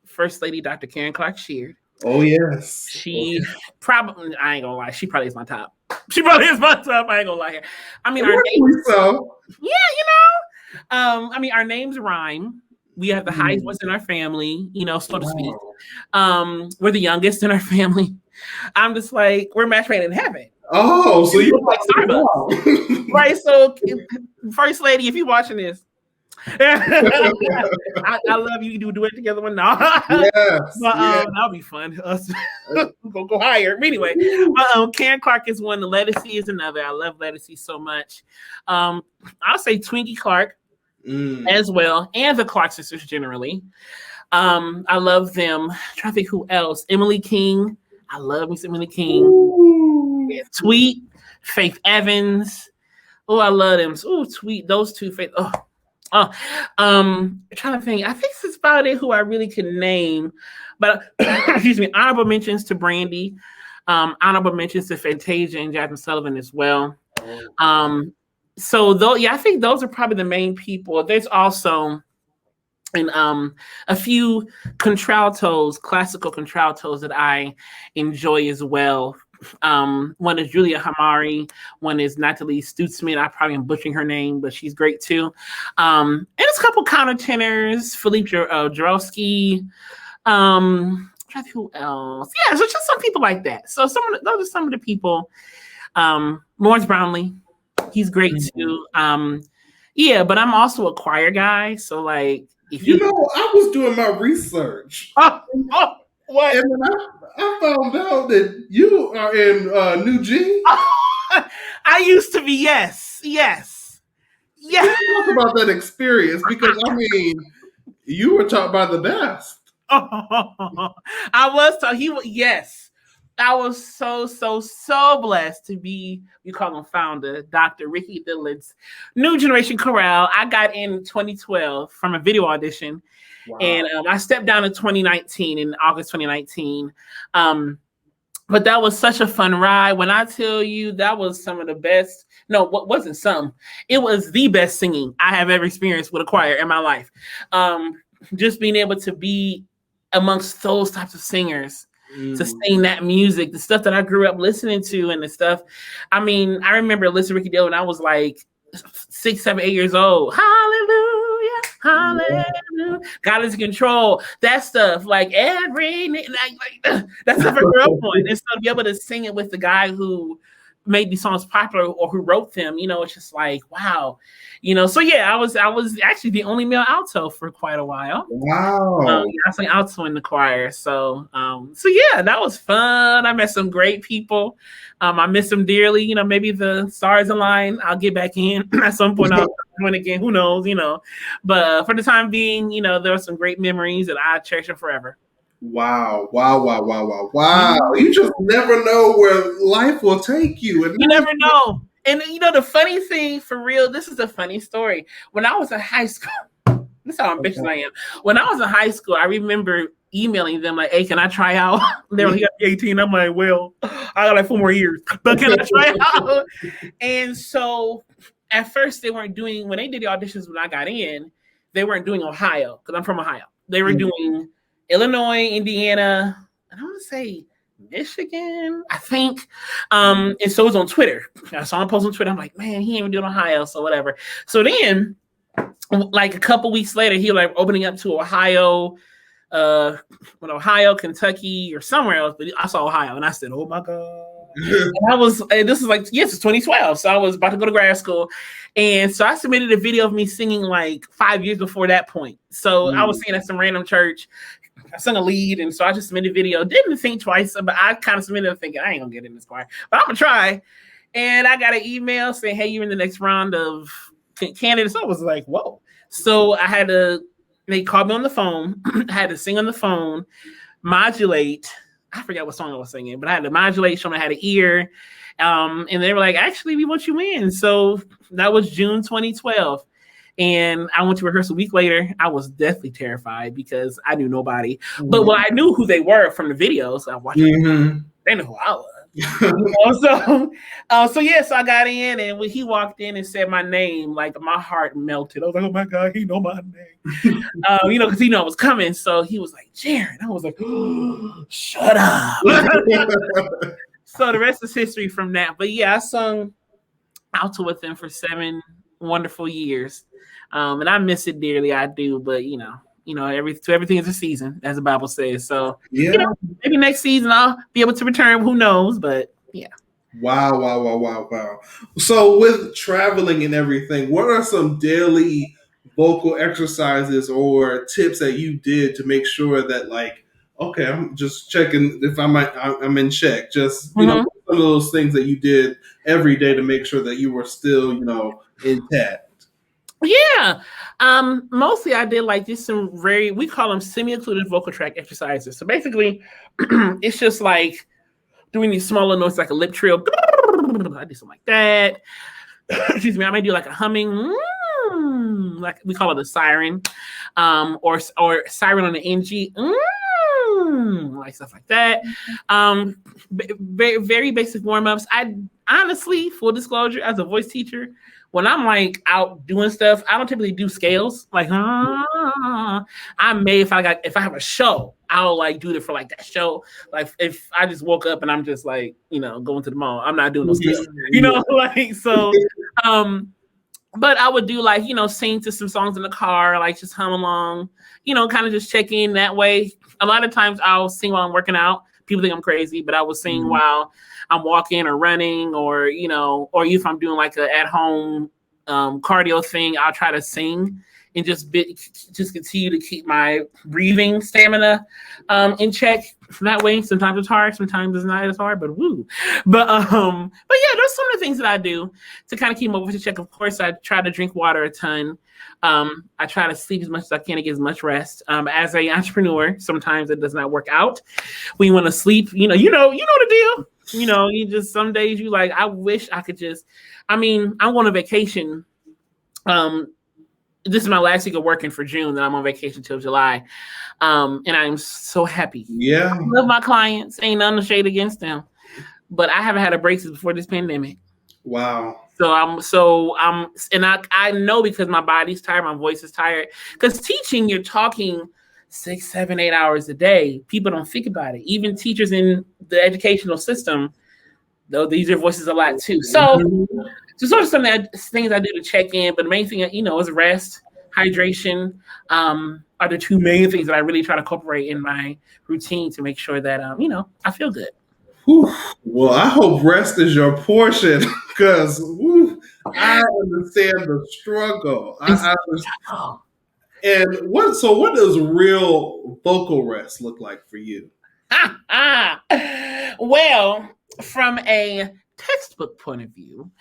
First Lady Dr. Karen Clark Sheard. Oh, yes. She probably, I ain't gonna lie, she probably is my top. She probably is my top. I ain't gonna lie here. I mean, our names, I mean, our names rhyme. We have the highest voice in our family, so to speak. We're the youngest in our family. I'm just like, we're match made in heaven. Oh, so you're like Starbucks. Right, so First Lady, if you're watching this, I love you. Do it together one now. Yes, that'll be fun. Us we'll go higher. Anyway, Karen Clark is one. Lettucey is another. I love Lettucey so much. I'll say Twinkie Clark as well, and the Clark sisters generally. I love them. I'm trying to think who else. Emily King. I love Miss Emily King. Yeah, Tweet, Faith Evans. Oh, I love them. Oh, Tweet. Those two. Faith. I'm trying to think. I think this is about it who I really can name. But excuse me, honorable mentions to Brandy, honorable mentions to Fantasia and Jasmine Sullivan as well. I think those are probably the main people. There's also a few contraltos, classical contraltos that I enjoy as well. One is Julia Hamari. One is Natalie Stutzman. I probably am butchering her name, but she's great too. And it's a couple countertenors, Philippe Jarowski. Who else? Yeah, so just some people like that. So those are some of the people. Lawrence Brownlee, he's great too. But I'm also a choir guy. So like, I was doing my research. What? And then I found out that you are in New G. I used to be, yes. Talk about that experience, because I mean, you were taught by the best. I was so yes. I was so blessed to be, we call him founder, Dr. Ricky Dillon's New Generation Chorale. I got in 2012 from a video audition. Wow. And I stepped down in 2019, in August 2019. But that was such a fun ride. When I tell you, that was some of the best. No, what wasn't some? It was the best singing I have ever experienced with a choir in my life. Just being able to be amongst those types of singers, to sing that music, the stuff that I grew up listening to, and the stuff. I mean, I remember listening to Ricky Dillon when I was like 6, 7, 8 years old. Hallelujah, hallelujah. God is in control. That stuff, like like that stuff I grew up on. And so to be able to sing it with the guy who made these songs popular or who wrote them, it's just like, wow. So yeah, I was actually the only male alto for quite a while. Wow. I sang alto in the choir. So yeah, that was fun. I met some great people. I miss them dearly. Maybe the stars align. I'll get back in at some point. I'll join again. Who knows? But for the time being, there are some great memories that I cherish them forever. Wow. You just never know where life will take you. You never know. And the funny thing, for real, this is a funny story. When I was in high school, this is how ambitious I am. When I was in high school, I remember emailing them like, hey, can I try out? They were like, 18. I'm like, well, I got like 4 more years, but can I try out? And so at first they weren't doing, when they did the auditions when I got in, they weren't doing Ohio, because I'm from Ohio. They were doing Illinois, Indiana, and I want to say Michigan, I think. And so it was on Twitter. I saw him post on Twitter. I'm like, man, he ain't even doing Ohio, so whatever. So then, like a couple weeks later, he was like opening up to Ohio, Kentucky, or somewhere else. But I saw Ohio, and I said, oh my God. And this is like, yes, it's 2012. So I was about to go to grad school. And so I submitted a video of me singing like 5 years before that point. So I was singing at some random church. I sung a lead, and so I just submitted a video. Didn't think twice, but I kind of submitted it thinking, I ain't gonna get in this choir, but I'm gonna try. And I got an email saying, hey, you're in the next round of candidates. I was like, whoa. So they called me on the phone. I had to sing on the phone, modulate. I forgot what song I was singing, but I had to modulate, show them I had an ear. And they were like, actually, we want you in. So that was June 2012. And I went to rehearse a week later. I was deathly terrified because I knew nobody. But I knew who they were from the videos. So I watched them. They knew who I was. So I got in, and when he walked in and said my name, like my heart melted. I was like, oh my God, he know my name. Because he knew I was coming. So he was like, Jaron. I was like, oh, shut up. So the rest is history from that. But yeah, I sung alto with them for 7 wonderful years. And I miss it dearly. I do, but everything is a season, as the Bible says. So maybe next season I'll be able to return. Who knows? But yeah. Wow. So with traveling and everything, what are some daily vocal exercises or tips that you did to make sure that, like, okay, I'm just checking if I'm in check. Just some of those things that you did every day to make sure that you were still intact. Yeah. Mostly I did like just some we call them semi-occluded vocal tract exercises. So basically it's just like doing these smaller notes like a lip trill. I do something like that. Excuse me. I may do like a humming, like we call it a siren, or siren on the NG, like stuff like that. Very, very basic warm-ups. I honestly, full disclosure, as a voice teacher, when I'm like out doing stuff, I don't typically do scales. Like, I may, if I have a show, I'll like do it for like that show. Like if I just woke up and I'm just like, going to the mall, I'm not doing those scales, like, so, but I would do like, sing to some songs in the car, like just hum along, kind of just check in that way. A lot of times I'll sing while I'm working out. People think I'm crazy, but I will sing while I'm walking or running, or if I'm doing like an at-home cardio thing, I'll try to sing and just continue to keep my breathing stamina in check. That way, sometimes it's hard, sometimes it's not as hard, but woo. But yeah, there's some of the things that I do to kind of keep my voice in check. Of course, I try to drink water a ton. I try to sleep as much as I can to get as much rest. As an entrepreneur, sometimes it does not work out. When you want to sleep, you know the deal. You just, some days you like, I wish I could just, I'm going on vacation. This is my last week of working for June, and I'm on vacation till July. And I'm so happy. Yeah. I love my clients. Ain't none of shade against them. But I haven't had a break since before this pandemic. Wow. And I know, because my body's tired, my voice is tired. Because teaching, you're talking 6, 7, 8 hours a day. People don't think about it. Even teachers in the educational system, though, they use their voices a lot too. So sort of some things I do to check in. But the main thing, is rest, hydration. Are the two main things that I really try to incorporate in my routine to make sure that I feel good. Whew. Well, I hope rest is your portion, because I understand the struggle. I understand. And what does real vocal rest look like for you? Well, from a textbook point of view,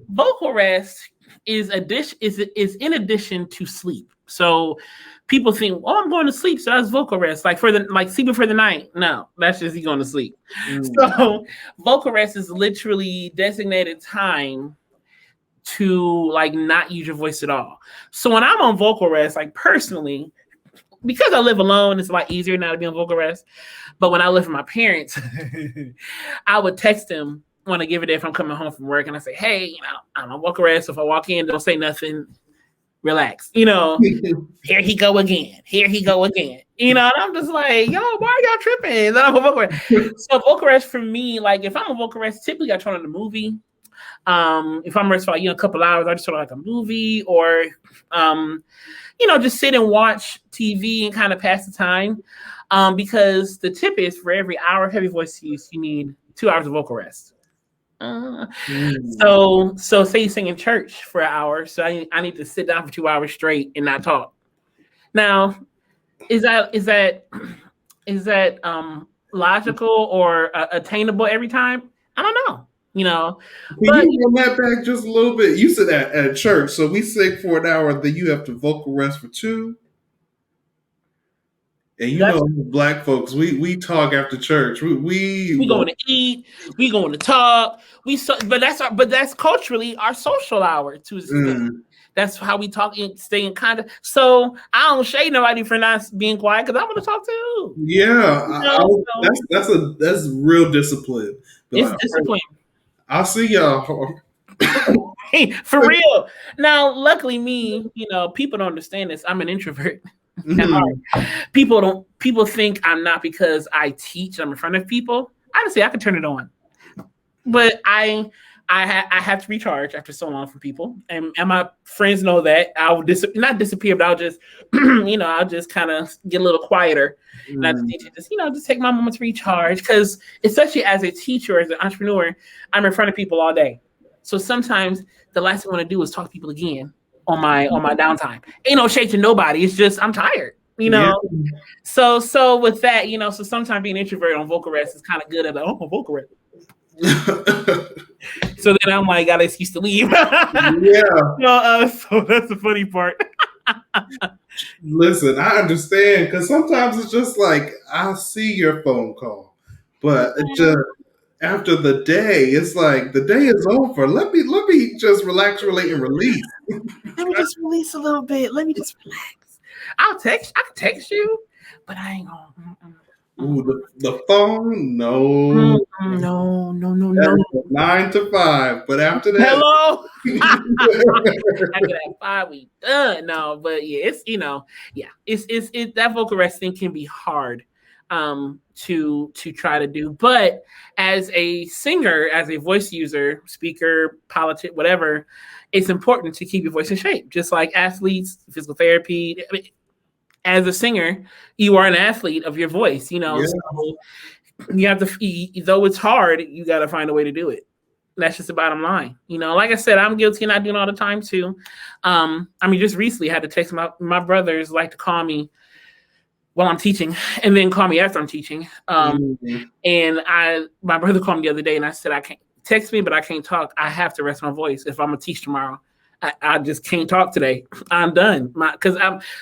vocal rest is in addition to sleep. So people think, oh, I'm going to sleep, so that's vocal rest. Like sleeping for the night. No, that's just you going to sleep. So vocal rest is literally designated time to not use your voice at all. So when I'm on vocal rest, personally, because I live alone, it's a lot easier now to be on vocal rest. But when I live with my parents, I would text them when I give it if I'm coming home from work, and I say, hey, I'm on vocal rest. So if I walk in, don't say nothing. Relax. Here he go again. And I'm just like, yo, why are y'all tripping? Then I'm a vocal rest. So vocal rest for me, if I'm a vocal rest, typically I turn on the movie. If I'm rest for a couple hours, I just turn on a movie, or just sit and watch TV and kind of pass the time. Because the tip is, for every hour of heavy voice use, you need 2 hours of vocal rest. So say you sing in church for an hour, so I need to sit down for 2 hours straight and not talk. Now, is that logical or attainable every time? I don't know. Can you run that back just a little bit? You said that at church, so we sing for an hour, then you have to vocal rest for 2. And Black folks, we talk after church. We going to eat, we going to talk. But that's culturally our social hour too. That's how we talk and stay in contact. So I don't shade nobody for not being quiet, because I'm going to talk too. Yeah, that's real discipline. It's discipline. I'll see y'all. Hey, for real. Now, luckily me, people don't understand this. I'm an introvert. People think I'm not, because I teach, I'm in front of people. Honestly, I can turn it on, but I have to recharge after so long from people, and my friends know that. I'll not disappear, but I'll just I'll just kind of get a little quieter. Not to teach it, just take my moment to recharge, because especially as a teacher, as an entrepreneur, I'm in front of people all day. So sometimes the last thing I want to do is talk to people again on my downtime. Ain't no shade to nobody. It's just I'm tired, Yeah. So with that, so sometimes being introverted on vocal rest is kind of good. I'm like, oh, vocal rest. So then I'm like, got an excuse to leave. Yeah. So that's the funny part. Listen, I understand, because sometimes it's just I see your phone call, but it just after the day, it's the day is over. Let me just relax, relate, and release. Let me just release a little bit. Let me just relax. I can text you, but I ain't gonna. Ooh, the phone? No. No. 9 to 5, but after that. Hello. After that 5, we done. No, but yeah, it's that vocal rest thing can be hard to try to do. But as a singer, as a voice user, speaker, politic, whatever, it's important to keep your voice in shape. Just like athletes, physical therapy. As a singer, you are an athlete of your voice, So you have to, though it's hard, you got to find a way to do it. That's just the bottom line. Like I said, I'm guilty and I do it all the time too. Just recently I had to text my brothers like to call me while I'm teaching and then call me after I'm teaching. And my brother called me the other day and I said, I can't text me, but I can't talk. I have to rest my voice if I'm gonna teach tomorrow. I just can't talk today. I'm done. Because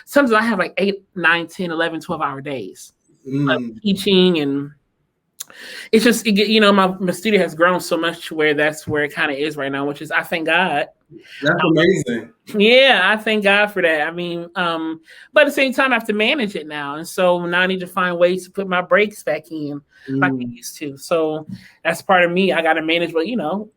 sometimes I have like 8, 9, 10, 11, 12-hour days of teaching, and it's just, my studio has grown so much to where that's where it kind of is right now, which is, I thank God. That's amazing. Yeah, I thank God for that. But at the same time, I have to manage it now. And so now I need to find ways to put my breaks back in like I used to. So that's part of me. I got to manage what,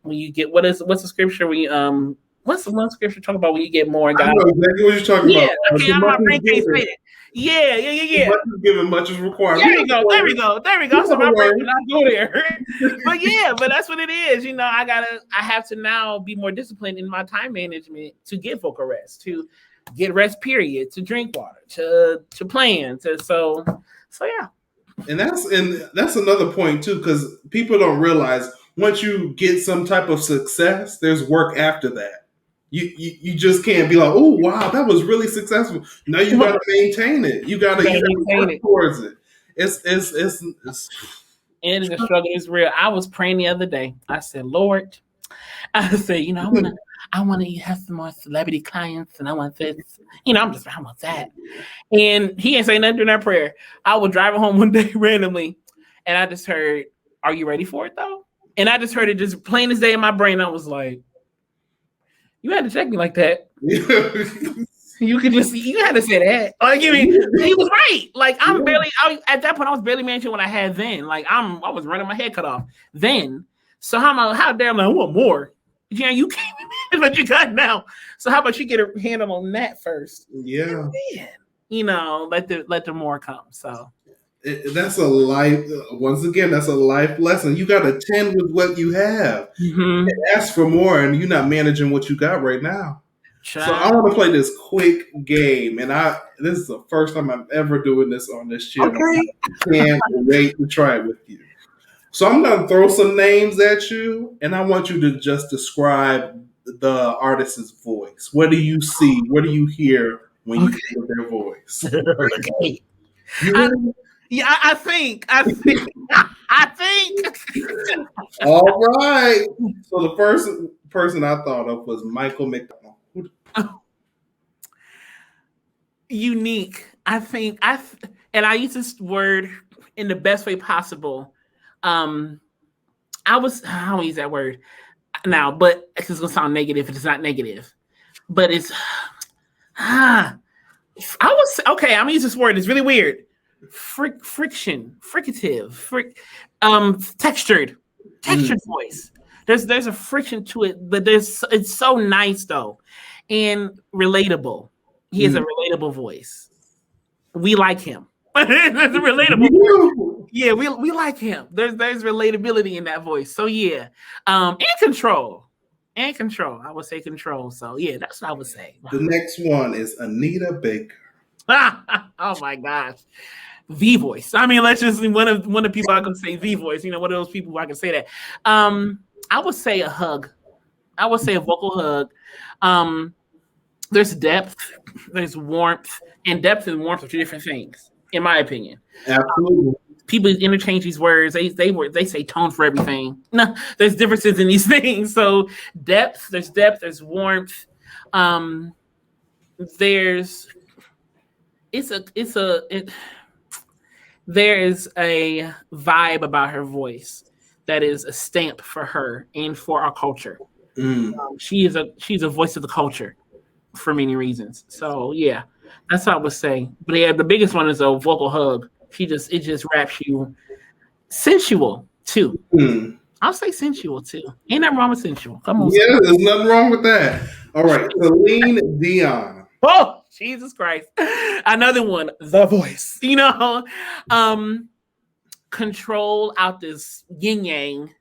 when you get, what's the scripture when you, what's the one scripture talk about when you get more? God? I know exactly what you're talking about. Okay, my brain can't say it. Yeah. Much is given, much is required. There we go. So my brain will not go there. but that's what it is. I have to now be more disciplined in my time management to get vocal rest, to get rest period, to drink water, to plan, so yeah. And that's another point too, because people don't realize once you get some type of success, there's work after that. You just can't be like, oh wow, that was really successful. No, you gotta maintain it. You gotta work towards it. It's and the struggle is real. I was praying the other day. I said, Lord, I want to have some more celebrity clients, and I want this. I want that. And he ain't saying nothing during that prayer. I was driving home one day randomly, and I just heard, "Are you ready for it though?" And I just heard it just plain as day in my brain. I was like, you had to check me like that. You had to say that. Like, he was right. Like, at that point, I was barely managing what I had then. Like, I was running my head cut off then. So how dare I want more? Yeah, you can't manage what you got now. So how about you get a handle on that first? Yeah. Let the more come. So that's a life. Once again, that's a life lesson. You got to tend with what you have. And ask for more, and you're not managing what you got right now. Child. So I want to play this quick game, and this is the first time I'm ever doing this on this channel. Okay. I can't wait to try it with you. So I'm going to throw some names at you, and I want you to just describe the artist's voice. What do you see? What do you hear when you hear their voice? Okay. Yeah, I think. All right. So the first person I thought of was Michael McDonald. Unique. I think. And I use this word in the best way possible. I don't use that word now, but it's gonna sound negative. It's not negative, but it's. I'm gonna use this word. It's really weird. Friction, fricative, textured voice. There's a friction to it, but it's so nice though, and relatable. He has a relatable voice. We like him. There's a relatable. Yeah, we like him. There's relatability in that voice. So yeah, and control. I would say control. So yeah, that's what I would say. The next one is Anita Baker. Oh my gosh. The voice. Let's just one of the people I can say the voice. One of those people who I can say that. I would say a hug. I would say a vocal hug. There's depth, there's warmth, and depth and warmth are two different things, in my opinion. Absolutely. People interchange these words. They say tone for everything. No, there's differences in these things. So there's warmth. There is a vibe about her voice that is a stamp for her and for our culture. She's a voice of the culture for many reasons. So yeah, that's what I would say. But yeah, the biggest one is a vocal hug. It just wraps you. Sensual too. I'll say sensual too. Ain't nothing wrong with sensual. Come on. Yeah, there's nothing wrong with that. All right, Celine Dion. Oh, Jesus Christ. Another one, the voice. Control out this yin yang.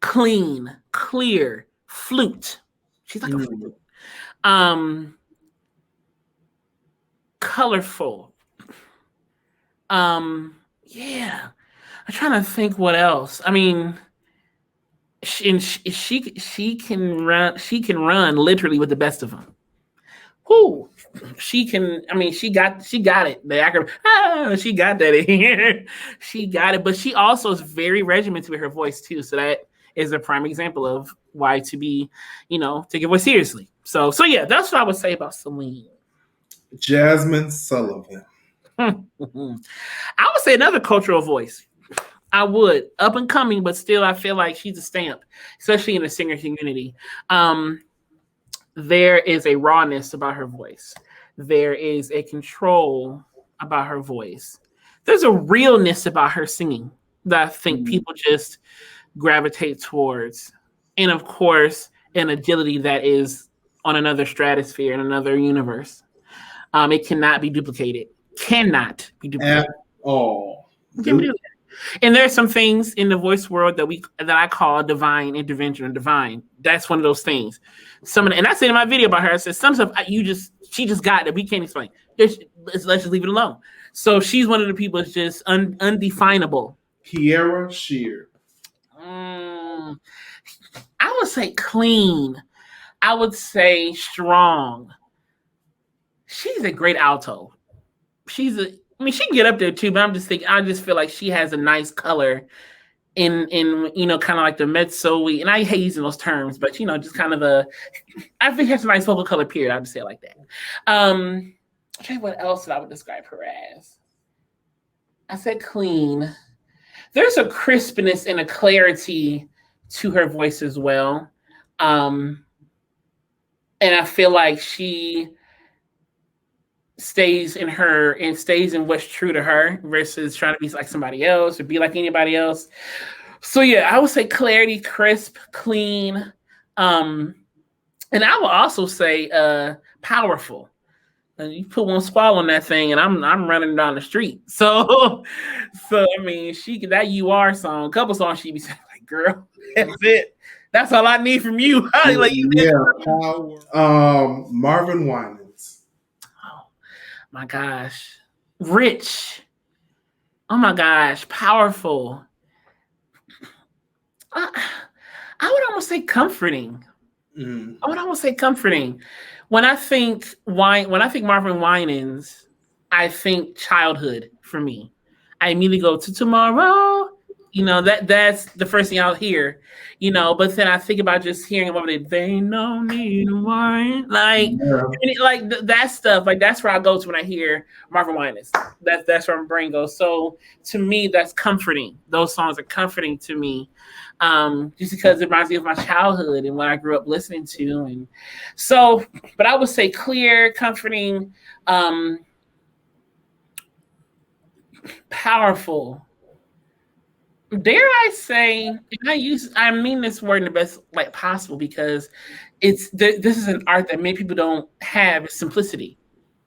Clean, clear, flute. She's like a flute. Colorful. Yeah. I'm trying to think what else. She can run. She can run literally with the best of them. Who she can. I mean, she got it. The acronym. She got that in here. She got it. But she also is very regimented with her voice too. So that is a prime example of why to be, take your voice seriously. So yeah, that's what I would say about Celine. Jasmine Sullivan. I would say another cultural voice. I would. Up and coming, but still I feel like she's a stamp, especially in the singer community. There is a rawness about her voice. There is a control about her voice. There's a realness about her singing that I think people just gravitate towards. And of course, an agility that is on another stratosphere, in another universe. It cannot be duplicated. Cannot be duplicated. At all. And there's some things in the voice world that I call divine intervention or divine. That's one of those things. And I said in my video about her, I said some stuff she just got that we can't explain. Let's just leave it alone. So she's one of the people that's just undefinable. Kiera Shear. I would say clean. I would say strong. She's a great alto. She can get up there too, but I just feel like she has a nice color in kind of like the mezzo-y, and I hate using those terms, but just kind of I think she has a nice vocal color, period. I'll just say it like that. I'm trying what else that I would describe her as. I said clean. There's a crispness and a clarity to her voice as well. And I feel like she stays in what's true to her versus trying to be like somebody else or be like anybody else. So yeah, I would say clarity, crisp, clean. And I would also say powerful. And you put one squall on that thing and I'm running down the street. So I mean, that You Are song, a couple songs she be saying like, girl, that's it. That's all I need from you. Like, Marvin Winans. Oh my gosh. Rich. Oh my gosh. Powerful. I would almost say comforting. I would almost say comforting. When I think Marvin Winans, I think childhood for me. I immediately go to tomorrow. That's the first thing I'll hear. But then I think about just hearing about it. They no need to worry. Like that stuff. Like that's where I go to when I hear Marvin Winans. That's where my brain goes. So to me, that's comforting. Those songs are comforting to me. Just because it reminds me of my childhood and what I grew up listening to. And so, but I would say clear, comforting, powerful. Dare I say, and I mean this word in the best light possible because this is an art that many people don't have, is simplicity.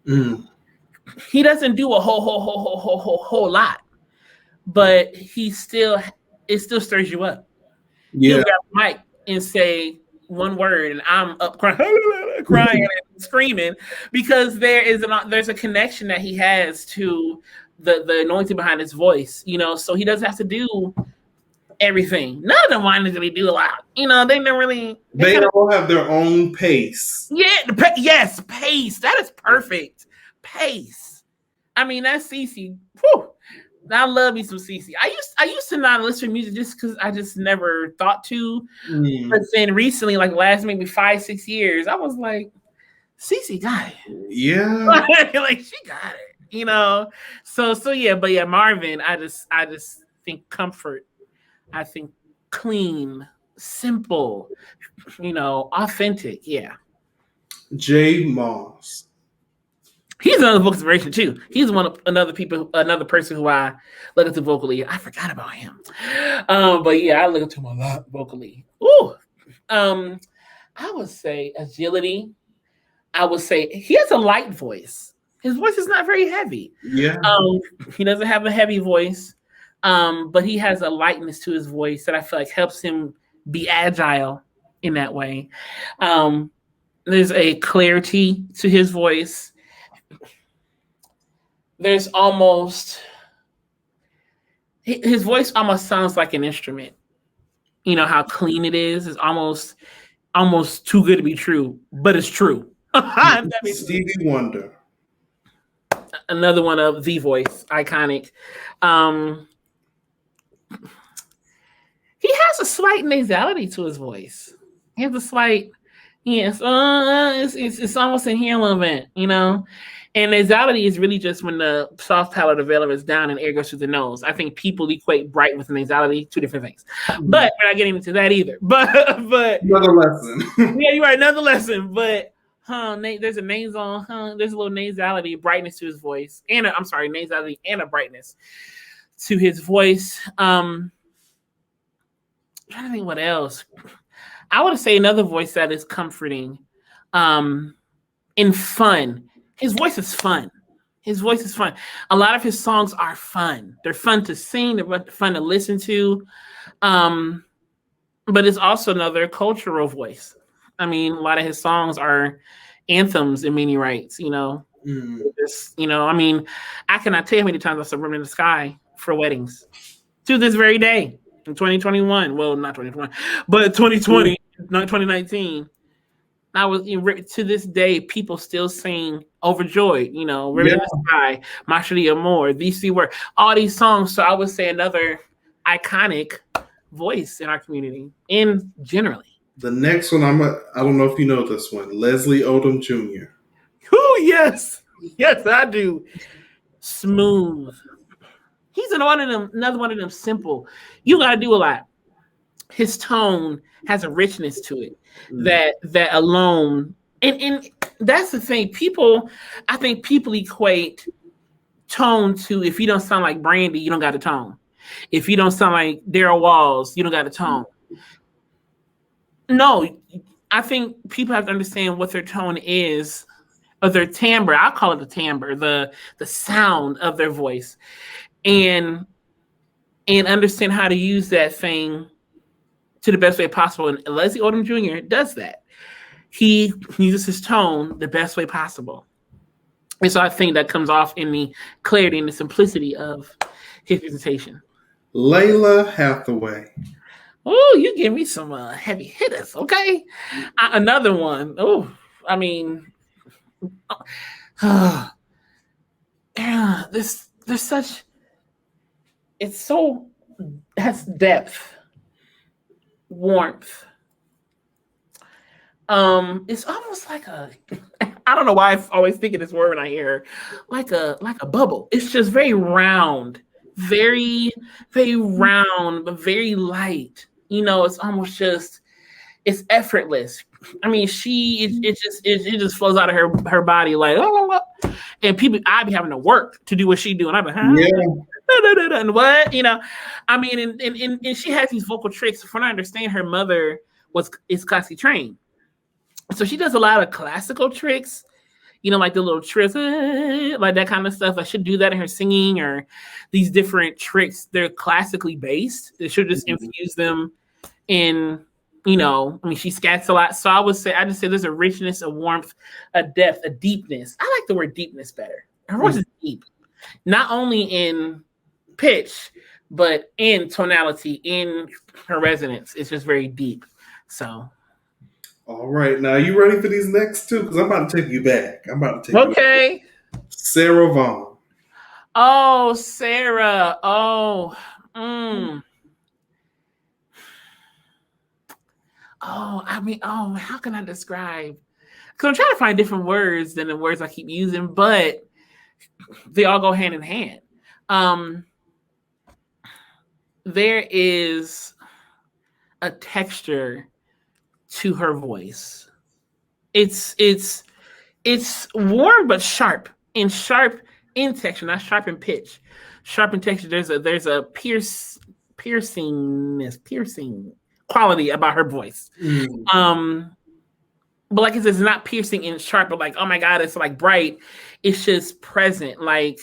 He doesn't do a whole lot, but it still stirs you up. Yeah. He'll grab the mic and say one word, and I'm up crying and screaming because there's a connection that he has to the anointing behind his voice, so he doesn't have to do everything. None of them Winans really do a lot. They don't really. They all have their own pace. Yeah, yes, pace. That is perfect. Pace. I mean, that's Cece. Whew. I love me some Cece. I used to not listen to music just because I just never thought to. But then recently, like last maybe 5-6 years, I was like, Cece got it. Yeah. Like she got it. So yeah, but yeah, Marvin, I just think comfort. I think clean, simple, authentic. Yeah. Jay Moss. He's another vocal inspiration too. He's another person who I look up to vocally. I forgot about him. But yeah, I look up to him a lot vocally. Ooh. I would say agility. I would say he has a light voice. His voice is not very heavy. Yeah. He doesn't have a heavy voice. But he has a lightness to his voice that I feel like helps him be agile in that way. There's a clarity to his voice. There's his voice almost sounds like an instrument. You know how clean it is. It's almost too good to be true, but it's true. That makes sense. Stevie Wonder. Another one of the voice, iconic. He has a slight nasality to his voice. He has a slight, yes, it's almost in here a little bit, you know. And nasality is really just when the soft palate of the velar is down and air goes through the nose. I think people equate bright with nasality, two different things. But we're not getting into that either. But another lesson. Yeah, you're right, another lesson. But there's a nasal, there's a little nasality, brightness to his voice, and nasality and a brightness to his voice. I'm trying to think what else. I would say another voice that is comforting, and fun. His voice is fun. His voice is fun. A lot of his songs are fun. They're fun to sing. They're fun to listen to. But it's also another cultural voice. I mean, a lot of his songs are anthems in many rights, you know. I mean, I cannot tell you how many times I saw Women in the Sky for weddings to this very day in 2021. Well, not 2021, but 2020, not 2019. I was to this day, people still sing "Overjoyed," you know, "Ribbon in the Sky," "Marshall Moore," "These Three Words," all these songs. So I would say another iconic voice in our community and generally. The next one, I don't know if you know this one, Leslie Odom Jr. Oh yes, I do. Smooth. He's another one of them simple. You got to do a lot. His tone has a richness to it that alone, and that's the thing. I think people equate tone to, if you don't sound like Brandy, you don't got a tone. If you don't sound like Daryl Walls, you don't got a tone. No, I think people have to understand what their tone is, or their timbre. I'll call it the timbre, the sound of their voice, and understand how to use that thing to the best way possible. And Leslie Odom Jr. does that. He uses his tone the best way possible. And so I think that comes off in the clarity and the simplicity of his presentation. Layla Hathaway. Oh, you give me some heavy hitters, okay? Another one. Oh, I mean, there's such, has depth, warmth. It's almost like I don't know why I always think of this word when I hear her, like a bubble. It's just very round, very, very round, but very light. You know, it's almost just, it's effortless. I mean, it just flows out of her body like, and people, I'd be having to work to do what she do, and I'd be, and what, you know, I mean, and she has these vocal tricks. From what I understand, her mother is classically trained, so she does a lot of classical tricks, you know, like the little tricks, like that kind of stuff. I should do that in her singing, or these different tricks. They're classically based. They should just infuse them in, you know, I mean, she scats a lot. So I just say there's a richness, a warmth, a depth, a deepness. I like the word deepness better. Her voice is deep, not only in pitch, but in tonality, in her resonance. It's just very deep. So. All right. Now, you ready for these next two? Because I'm about to take you back. You back. Sarah Vaughan. Oh, Sarah. Oh. Oh, I mean, how can I describe? Because I'm trying to find different words than the words I keep using, but they all go hand in hand. There is a texture to her voice. It's warm but sharp in texture, not sharp in pitch. Sharp in texture. There's a piercing quality about her voice. But like I said, it's not piercing and sharp, but like, oh my God, it's like bright. It's just present. Like